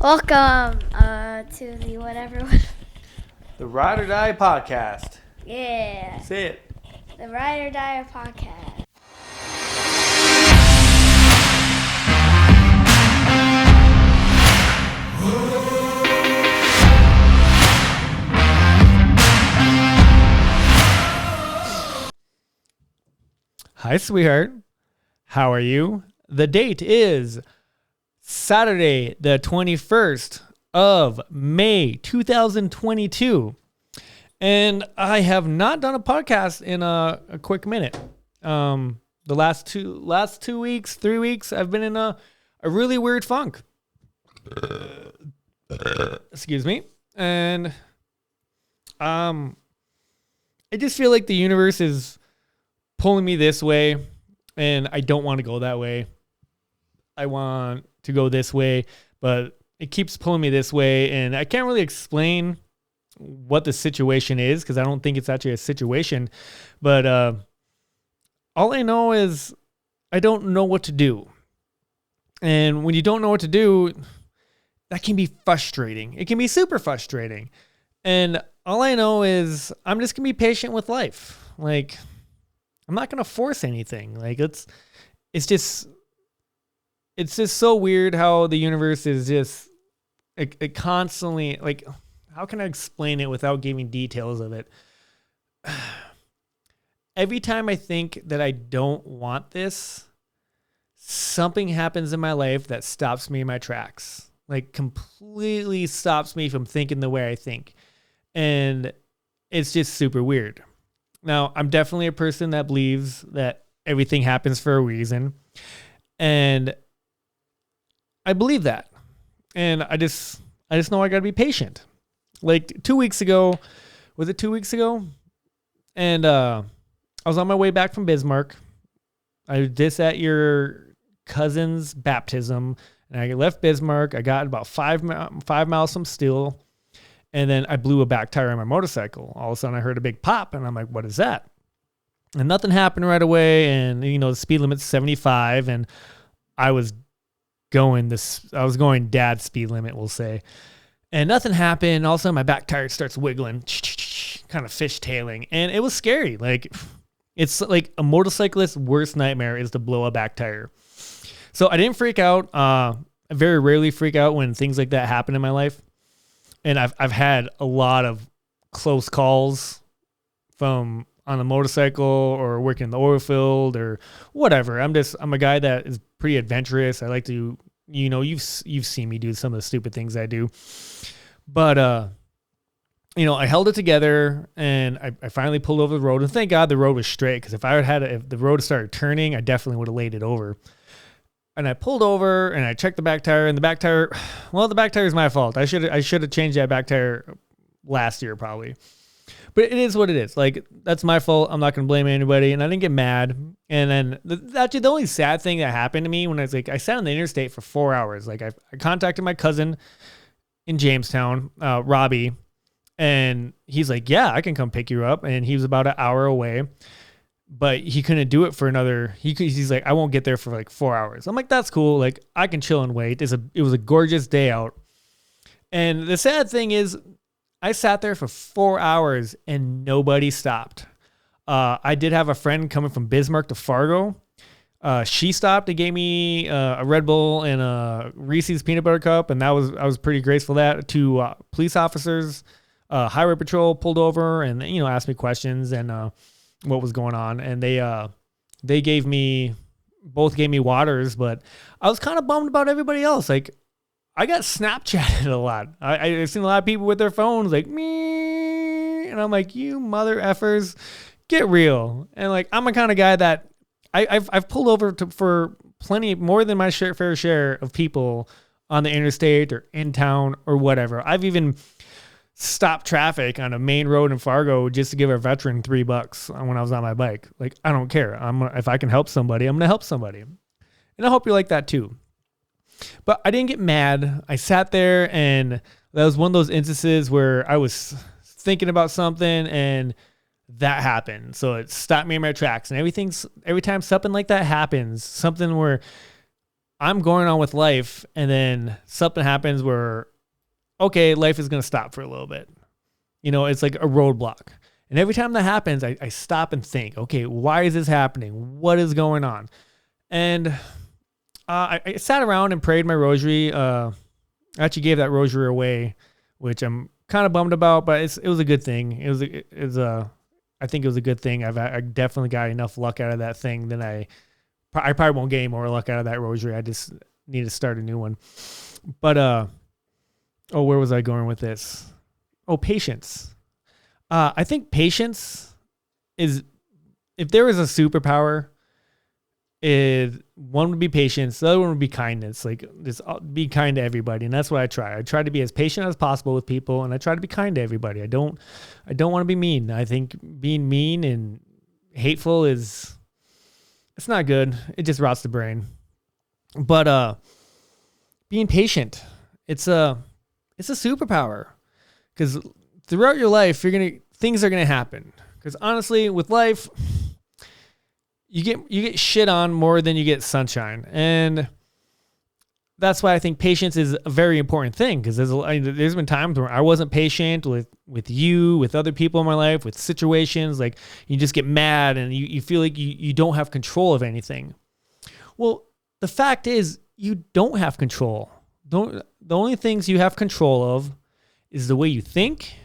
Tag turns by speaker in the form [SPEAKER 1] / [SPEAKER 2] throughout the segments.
[SPEAKER 1] Welcome to the whatever.
[SPEAKER 2] The Ride or Die Podcast.
[SPEAKER 1] Yeah.
[SPEAKER 2] Say it.
[SPEAKER 1] The Ride or Die Podcast.
[SPEAKER 2] Hi, sweetheart. How are you? The date is Saturday, the 21st of May, 2022. And I have not done a podcast in a quick minute. The last 2 weeks, 3 weeks, I've been in a really weird funk. Excuse me. And I just feel like the universe is pulling me this way, and I don't want to go that way. I want to go this way, but it keeps pulling me this way, and I can't really explain what the situation is because I don't think it's actually a situation. But all I know is I don't know what to do. And when you don't know what to do, that can be frustrating. It can be super frustrating. And all I know is I'm just going to be patient with life. Like, I'm not going to force anything. Like, it's just so weird how the universe is just it constantly, like, how can I explain it without giving details of it? Every time I think that I don't want this, something happens in my life that stops me in my tracks. Like, completely stops me from thinking the way I think. And it's just super weird. Now, I'm definitely a person that believes that everything happens for a reason. And I believe that. And I just know I got to be patient. Like 2 weeks ago, was it 2 weeks ago? And I was on my way back from Bismarck. I was just at your cousin's baptism. And I left Bismarck. I got about 5 miles from Steele. And then I blew a back tire on my motorcycle. All of a sudden I heard a big pop, and I'm like, what is that? And nothing happened right away. And, you know, the speed limit's 75, and I was going dad speed limit, we'll say. And nothing happened. All of a sudden my back tire starts wiggling, kind of fishtailing. And it was scary. Like, it's like a motorcyclist's worst nightmare is to blow a back tire. So I didn't freak out. I very rarely freak out when things like that happen in my life. And I've had a lot of close calls from on a motorcycle or working in the oil field or whatever. I'm a guy that is pretty adventurous. I like to, you know, you've seen me do some of the stupid things I do. But you know, I held it together, and I finally pulled over the road, and thank God the road was straight, because if the road started turning, I definitely would have laid it over. And I pulled over and I checked the back tire, and the back tire is my fault. I should have changed that back tire last year probably. But it is what it is. Like, that's my fault. I'm not going to blame anybody. And I didn't get mad. And then actually the only sad thing that happened to me when I sat on the interstate for 4 hours. Like, I contacted my cousin in Jamestown, Robbie, and he's like, yeah, I can come pick you up. And he was about an hour away. But he couldn't do it for another. He's like, I won't get there for like 4 hours. I'm like, that's cool. Like, I can chill and wait. It was a gorgeous day out. And the sad thing is, I sat there for 4 hours and nobody stopped. I did have a friend coming from Bismarck to Fargo. She stopped and gave me a Red Bull and a Reese's peanut butter cup, and I was pretty grateful for that. Two police officers, highway patrol pulled over and, you know, asked me questions and what was going on, and they both gave me waters. But I was kind of bummed about everybody else. Like, I got Snapchatted a lot. I've seen a lot of people with their phones like me, and I'm like, you mother effers, get real. And like, I'm a kind of guy that I've pulled over for plenty more than my fair share of people on the interstate or in town or whatever. I've even stop traffic on a main road in Fargo just to give a veteran $3 when I was on my bike. Like, I don't care. If I can help somebody, I'm going to help somebody. And I hope you like that too. But I didn't get mad. I sat there, and that was one of those instances where I was thinking about something and that happened. So it stopped me in my tracks. And every time something like that happens, something where I'm going on with life, and then something happens where, okay, life is going to stop for a little bit. It's like a roadblock. And every time that happens, I stop and think, okay, why is this happening? What is going on? And I sat around and prayed my rosary. I actually gave that rosary away, which I'm kind of bummed about, but it was a good thing. I think it was a good thing. I definitely got enough luck out of that thing. Then I probably won't get any more luck out of that rosary. I just need to start a new one. But where was I going with this? Oh, patience. I think patience is, if there was a superpower, one would be patience. The other one would be kindness. Like, just be kind to everybody. And that's what I try. I try to be as patient as possible with people, and I try to be kind to everybody. I don't want to be mean. I think being mean and hateful it's not good. It just rots the brain. But being patient, it's a superpower, because throughout your life, things are gonna happen. Because honestly, with life, you get shit on more than you get sunshine, and that's why I think patience is a very important thing. Because there's been times where I wasn't patient with you, with other people in my life, with situations. Like, you just get mad and you feel like you don't have control of anything. Well, the fact is, you don't have control. The only things you have control of is the way you think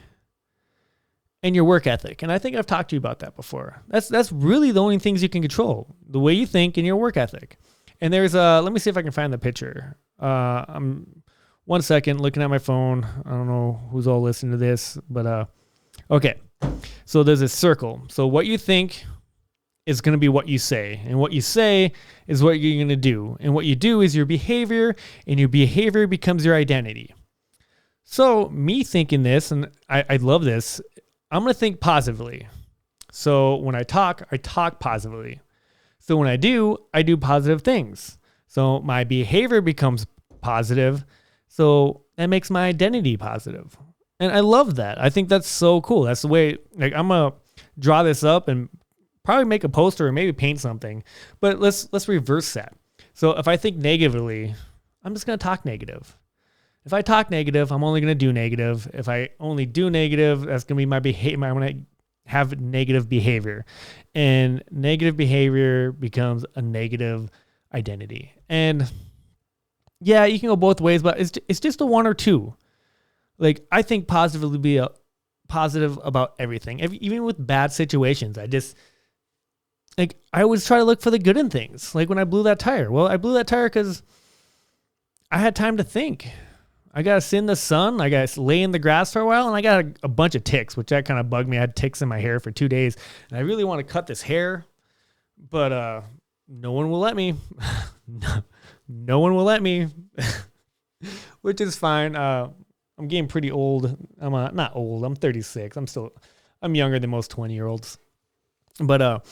[SPEAKER 2] and your work ethic. And I think I've talked to you about that before. That's really the only things you can control: the way you think and your work ethic. And there's let me see if I can find the picture. I'm 1 second looking at my phone. I don't know who's all listening to this, but okay. So there's a circle. So what you think is going to be what you say, and what you say is what you're going to do, and what you do is your behavior, and your behavior becomes your identity. So me thinking this, and I love this, I'm going to think positively. So when I talk positively. So when I do positive things. So my behavior becomes positive. So that makes my identity positive. And I love that. I think that's so cool. That's the way, like, I'm going to draw this up and probably make a poster or maybe paint something. But let's reverse that. So if I think negatively, I'm just going to talk negative. If I talk negative, I'm only going to do negative. If I only do negative, that's going to be my behavior. I'm going to have negative behavior. And negative behavior becomes a negative identity. And yeah, you can go both ways, but it's just a one or two. Like, I think positively be positive about everything, even with bad situations. I always try to look for the good in things. Like when I blew that tire. Well, I blew that tire because I had time to think. I got to sit in the sun. I got to lay in the grass for a while, and I got a bunch of ticks, which that kind of bugged me. I had ticks in my hair for 2 days, and I really want to cut this hair, but no one will let me. No one will let me, which is fine. I'm getting pretty old. I'm not old. I'm 36. I'm younger than most 20-year-olds. But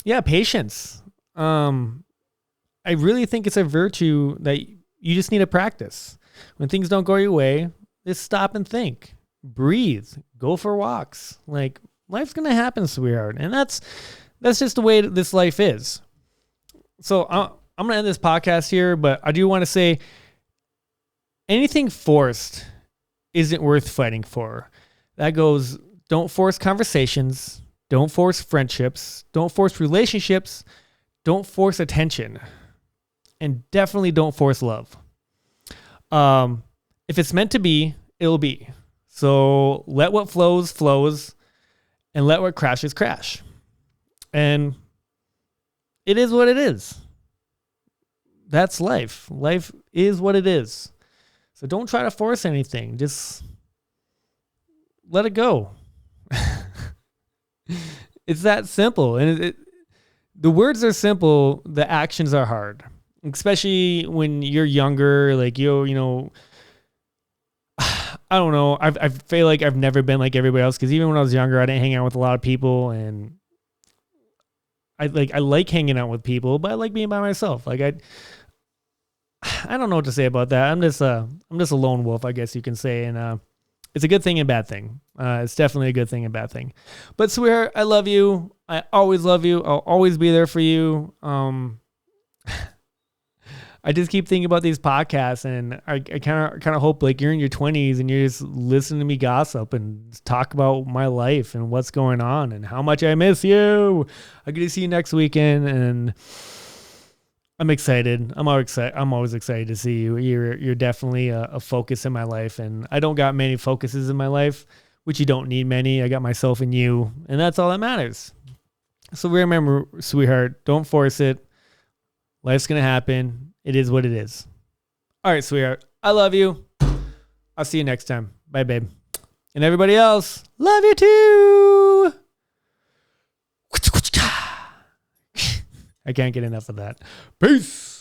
[SPEAKER 2] yeah, patience. I really think it's a virtue that you just need to practice. When things don't go your way, just stop and think. Breathe. Go for walks. Like, life's gonna happen, sweetheart, and that's just the way this life is. So I'm gonna end this podcast here, but I do want to say, anything forced isn't worth fighting for. That goes, don't force conversations, don't force friendships, don't force relationships, don't force attention, and definitely don't force love. If it's meant to be, it'll be. So let what flows, and let what crashes crash. And it is what it is. That's life. Life is what it is. So don't try to force anything. Just let it go. It's that simple. And the words are simple. The actions are hard. Especially when you're younger, like, you know, I don't know. I feel like I've never been like everybody else, because even when I was younger, I didn't hang out with a lot of people, and I like hanging out with people, but I like being by myself. Like, I don't know what to say about that. I'm just a lone wolf, I guess you can say, and it's a good thing and bad thing. It's definitely a good thing and bad thing. But sweetheart, I love you. I always love you. I'll always be there for you. I just keep thinking about these podcasts, and I kind of hope like you're in your 20s and you're just listening to me gossip and talk about my life and what's going on and how much I miss you. I get to see you next weekend, and I'm excited. I'm always excited to see you. You're definitely a focus in my life, and I don't got many focuses in my life, which you don't need many. I got myself and you, and that's all that matters. So remember, sweetheart, don't force it. Life's going to happen. It is what it is. All right, sweetheart. I love you. I'll see you next time. Bye, babe. And everybody else, love you too. I can't get enough of that. Peace.